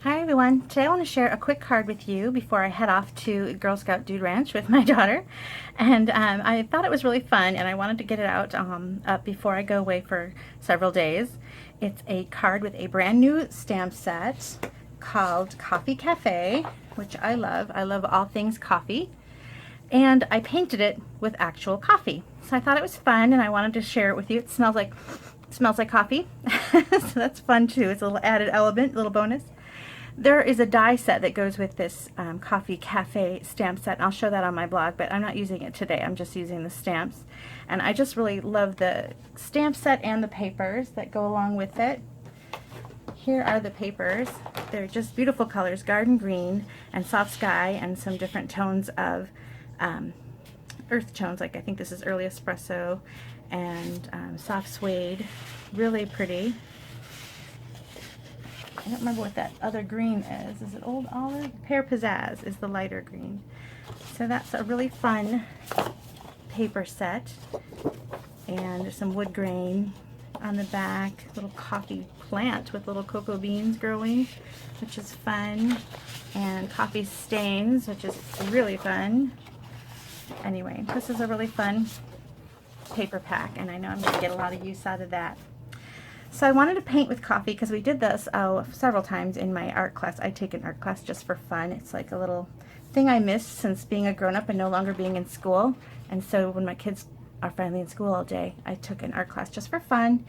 Hi everyone. Today I want to share a quick card with you before I head off to Girl Scout Dude Ranch with my daughter. And I thought it was really fun and I wanted to get it out up before I go away for several days. It's a card with a brand new stamp set called Coffee Cafe, which I love. I love all things coffee. And I painted it with actual coffee. So I thought it was fun and I wanted to share it with you. It smells like coffee. So that's fun too. It's a little added element, a little bonus. There is a die set that goes with this Coffee Cafe stamp set, and I'll show that on my blog, but I'm not using it today. I'm just using the stamps. And I just really love the stamp set and the papers that go along with it. Here are the papers. They're just beautiful colors, garden green and soft sky and some different tones of earth tones, like I think this is early espresso and soft suede. Really pretty. I don't remember what that other green is. Is it Old Olive? Pear Pizzazz is the lighter green. So that's a really fun paper set. And there's some wood grain on the back. Little coffee plant with little cocoa beans growing, which is fun. And coffee stains, which is really fun. Anyway, this is a really fun paper pack, and I know I'm going to get a lot of use out of that. So I wanted to paint with coffee because we did this several times in my art class. I take an art class just for fun. It's like a little thing I missed since being a grown-up and no longer being in school. And so when my kids are finally in school all day, I took an art class just for fun.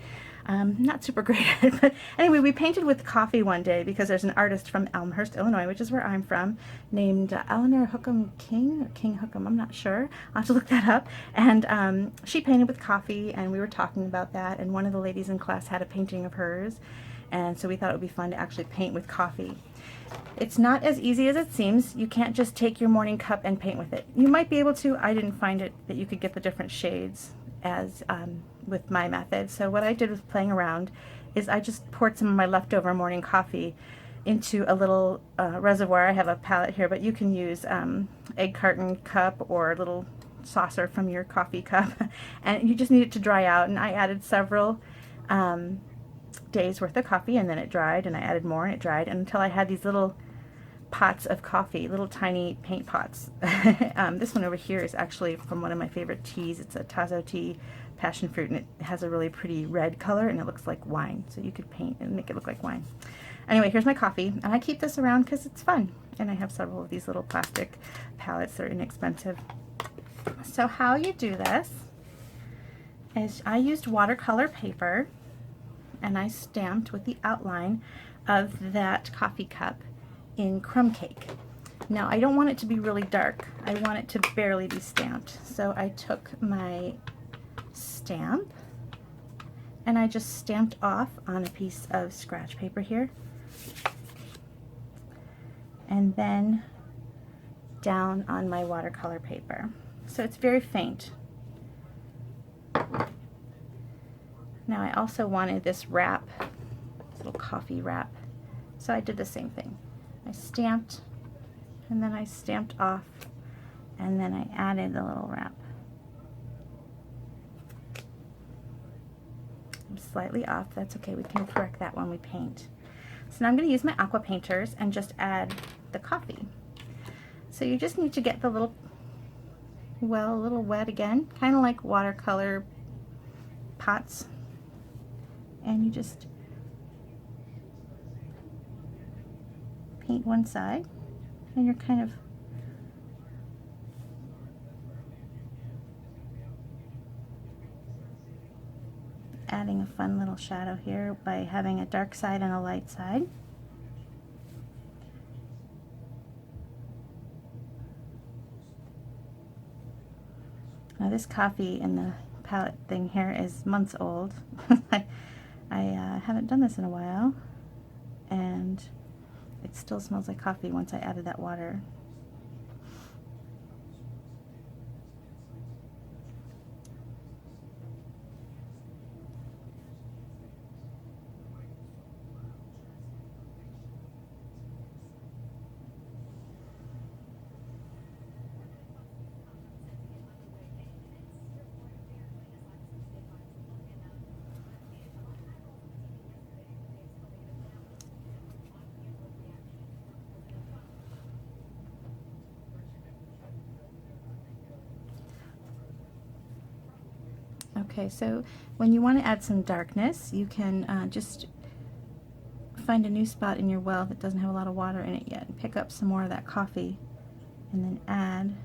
Not super great at it, but anyway, we painted with coffee one day because there's an artist from Elmhurst, Illinois, which is where I'm from, named Eleanor Hookham King, or King Hookham, I'm not sure. I'll have to look that up. And she painted with coffee, and we were talking about that, and one of the ladies in class had a painting of hers, and so we thought it would be fun to actually paint with coffee. It's not as easy as it seems. You can't just take your morning cup and paint with it. You might be able to. I didn't find it that you could get the different shades as with my method. So what I did with playing around is I just poured some of my leftover morning coffee into a little reservoir. I have a palette here, but you can use egg carton cup or a little saucer from your coffee cup, and you just need it to dry out. And I added several days worth of coffee, and then it dried, and I added more and it dried until I had these little pots of coffee, little tiny paint pots. This one over here is actually from one of my favorite teas. It's a Tazo tea, passion fruit, and it has a really pretty red color and it looks like wine, so you could paint and make it look like wine. Anyway, here's my coffee, and I keep this around because it's fun, and I have several of these little plastic palettes that are inexpensive. So how you do this is I used watercolor paper and I stamped with the outline of that coffee cup in crumb cake. Now I don't want it to be really dark. I want it to barely be stamped. So I took my stamp and I just stamped off on a piece of scratch paper here, and then down on my watercolor paper. So it's very faint. Now I also wanted this wrap, this little coffee wrap. So I did the same thing. I stamped, and then I stamped off, and then I added the little wrap. I'm slightly off, that's okay, we can correct that when we paint. So now I'm going to use my aqua painters and just add the coffee. So you just need to get the little, well, a little wet again, kind of like watercolor pots. And you just paint one side, and you're kind of adding a fun little shadow here by having a dark side and a light side. Now this coffee in the palette thing here is months old. I haven't done this in a while, and it still smells like coffee once I added that water. Okay, so when you want to add some darkness, you can just find a new spot in your well that doesn't have a lot of water in it yet, and pick up some more of that coffee, and then add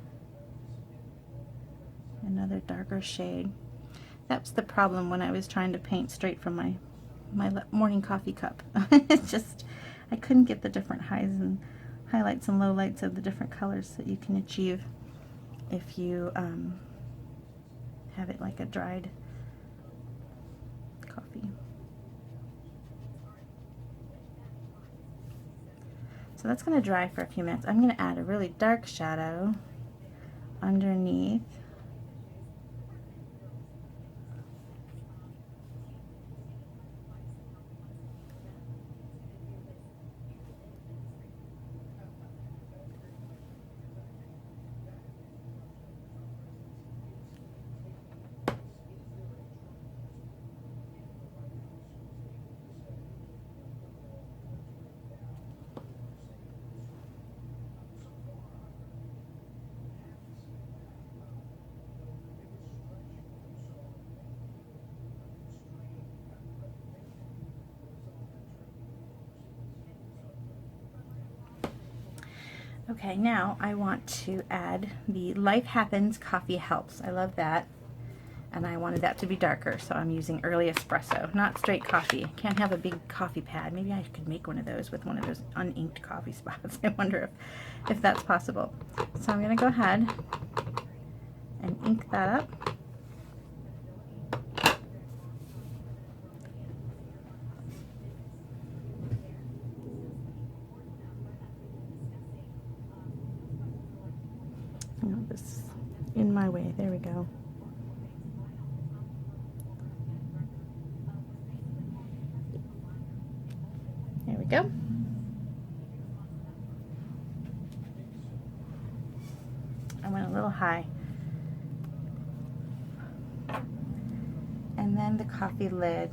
another darker shade. That's the problem when I was trying to paint straight from my morning coffee cup. It's just, I couldn't get the different highs and highlights and lowlights of the different colors that you can achieve if you have it like a dried coffee. So that's going to dry for a few minutes. I'm going to add a really dark shadow underneath. Okay, now I want to add the Life Happens Coffee Helps. I love that. And I wanted that to be darker, so I'm using early espresso, not straight coffee. Can't have a big coffee pad. Maybe I could make one of those with one of those uninked coffee spots. I wonder if that's possible. So I'm going to go ahead and ink that up. Oh, this is in my way. There we go. There we go. I went a little high. And then the coffee lid.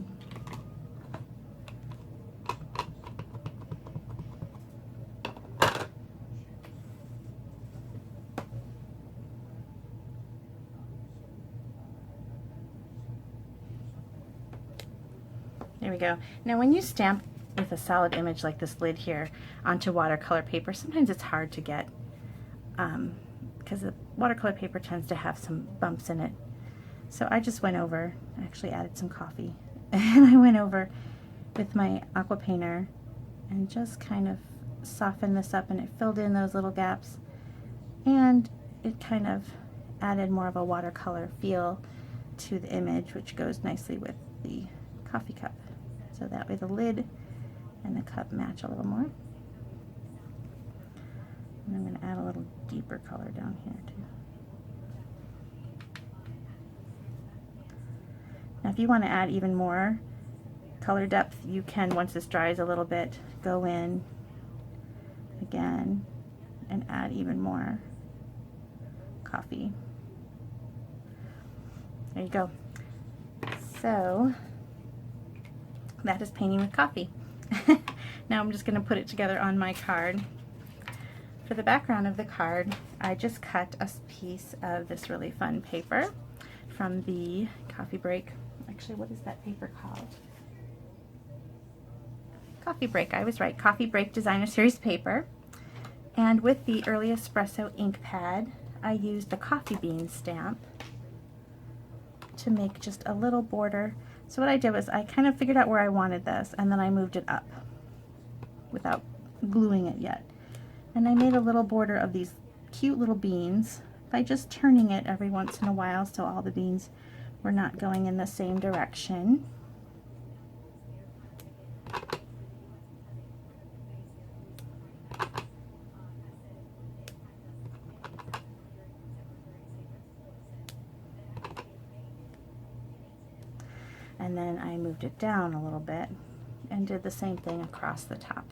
There we go. Now when you stamp with a solid image like this lid here onto watercolor paper, sometimes it's hard to get because the watercolor paper tends to have some bumps in it. So I just went over, I actually added some coffee, and I went over with my aqua painter and just kind of softened this up, and it filled in those little gaps, and it kind of added more of a watercolor feel to the image, which goes nicely with the coffee cup. So that way the lid and the cup match a little more. And I'm going to add a little deeper color down here too. Now if you want to add even more color depth, you can, once this dries a little bit, go in again and add even more coffee. There you go. So that is painting with coffee. Now I'm just going to put it together on my card. For the background of the card, I just cut a piece of this really fun paper from the Coffee Break. Actually, what is that paper called? Coffee Break, I was right. Coffee Break Designer Series paper. And with the Early Espresso ink pad, I used a coffee bean stamp to make just a little border. So what I did was I kind of figured out where I wanted this, and then I moved it up without gluing it yet. And I made a little border of these cute little beans by just turning it every once in a while so all the beans were not going in the same direction. And then I moved it down a little bit and did the same thing across the top.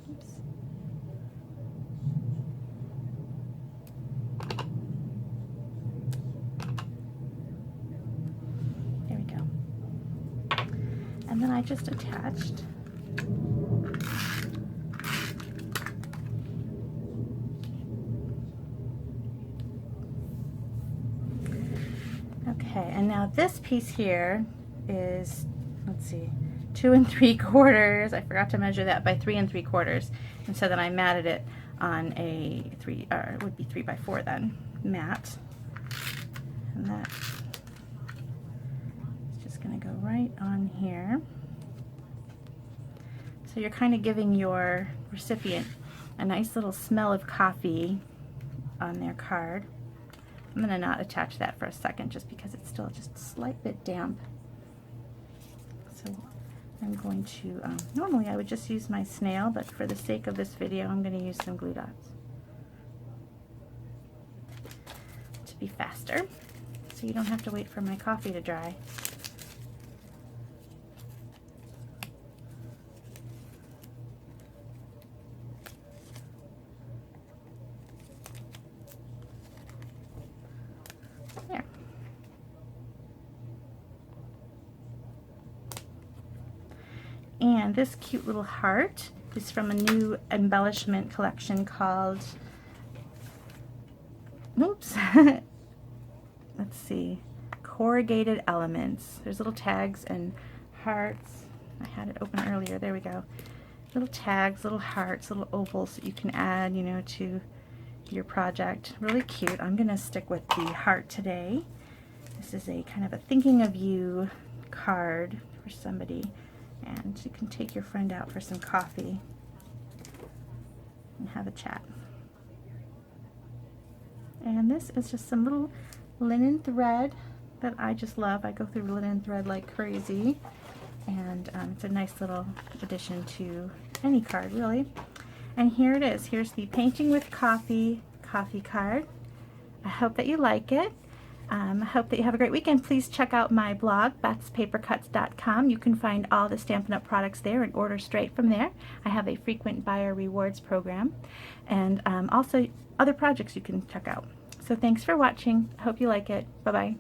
Oops. There we go. And then I just attached okay, and now this piece here is, let's see, 2 3/4. I forgot to measure that, by 3 3/4, and so then I matted it on a it would be 3 by 4 then, mat, and that's just going to go right on here. So you're kind of giving your recipient a nice little smell of coffee on their card. I'm going to not attach that for a second just because it's still just a slight bit damp. So I'm going to, normally I would just use my snail, but for the sake of this video I'm going to use some glue dots to be faster, so you don't have to wait for my coffee to dry. There. And this cute little heart is from a new embellishment collection called, oops, let's see, Corrugated Elements. There's little tags and hearts. I had it open earlier. There we go. Little tags, little hearts, little ovals that you can add, you know, to your project. Really cute. I'm going to stick with the heart today. This is a kind of a thinking of you card for somebody, and you can take your friend out for some coffee and have a chat. And this is just some little linen thread that I just love. I go through linen thread like crazy, and it's a nice little addition to any card, really. And here it is. Here's the Painting with Coffee card. I hope that you like it. I hope that you have a great weekend. Please check out my blog, bethspapercuts.com. You can find all the Stampin' Up! Products there and order straight from there. I have a frequent buyer rewards program, and also other projects you can check out. So thanks for watching. I hope you like it. Bye-bye.